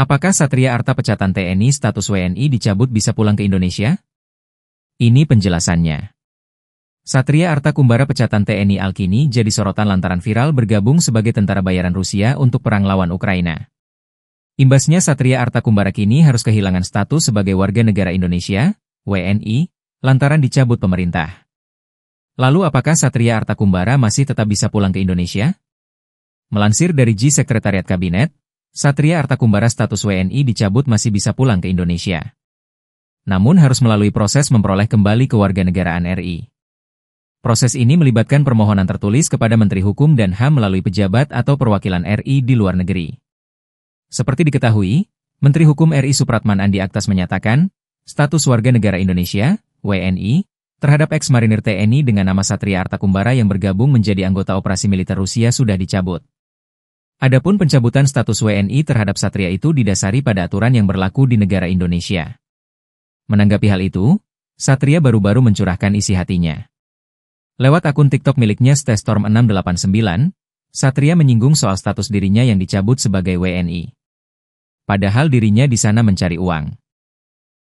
Apakah Satria Arta Pecatan TNI status WNI dicabut bisa pulang ke Indonesia? Ini penjelasannya. Satria Arta Kumbara Pecatan TNI Alkini jadi sorotan lantaran viral bergabung sebagai tentara bayaran Rusia untuk perang lawan Ukraina. Imbasnya Satria Arta Kumbara kini harus kehilangan status sebagai warga negara Indonesia, WNI, lantaran dicabut pemerintah. Lalu apakah Satria Arta Kumbara masih tetap bisa pulang ke Indonesia? Melansir dari G Sekretariat Kabinet, Satria Arta Kumbara status WNI dicabut masih bisa pulang ke Indonesia. Namun harus melalui proses memperoleh kembali kewarganegaraan RI. Proses ini melibatkan permohonan tertulis kepada Menteri Hukum dan HAM melalui pejabat atau perwakilan RI di luar negeri. Seperti diketahui, Menteri Hukum RI Supratman Andi Aktas menyatakan, status warga negara Indonesia, WNI, terhadap ex-marinir TNI dengan nama Satria Arta Kumbara yang bergabung menjadi anggota operasi militer Rusia sudah dicabut. Adapun pencabutan status WNI terhadap Satria itu didasari pada aturan yang berlaku di negara Indonesia. Menanggapi hal itu, Satria baru-baru mencurahkan isi hatinya. Lewat akun TikTok miliknya Stestorm689, Satria menyinggung soal status dirinya yang dicabut sebagai WNI. Padahal dirinya di sana mencari uang.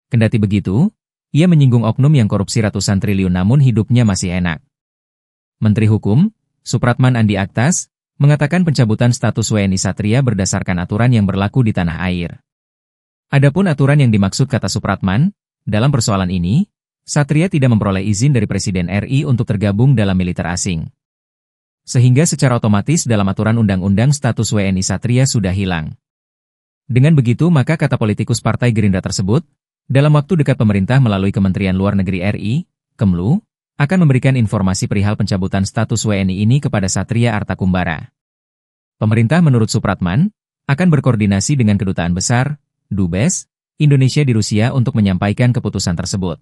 Kendati begitu, ia menyinggung oknum yang korupsi ratusan triliun namun hidupnya masih enak. Menteri Hukum, Supratman Andi Aktas, mengatakan pencabutan status WNI Satria berdasarkan aturan yang berlaku di tanah air. Adapun aturan yang dimaksud kata Supratman, dalam persoalan ini, Satria tidak memperoleh izin dari Presiden RI untuk tergabung dalam militer asing. Sehingga secara otomatis dalam aturan undang-undang status WNI Satria sudah hilang. Dengan begitu maka kata politikus Partai Gerindra tersebut, dalam waktu dekat pemerintah melalui Kementerian Luar Negeri RI, Kemlu, akan memberikan informasi perihal pencabutan status WNI ini kepada Satria Arta Kumbara. Pemerintah menurut Supratman, akan berkoordinasi dengan Kedutaan Besar, Dubes, Indonesia di Rusia untuk menyampaikan keputusan tersebut.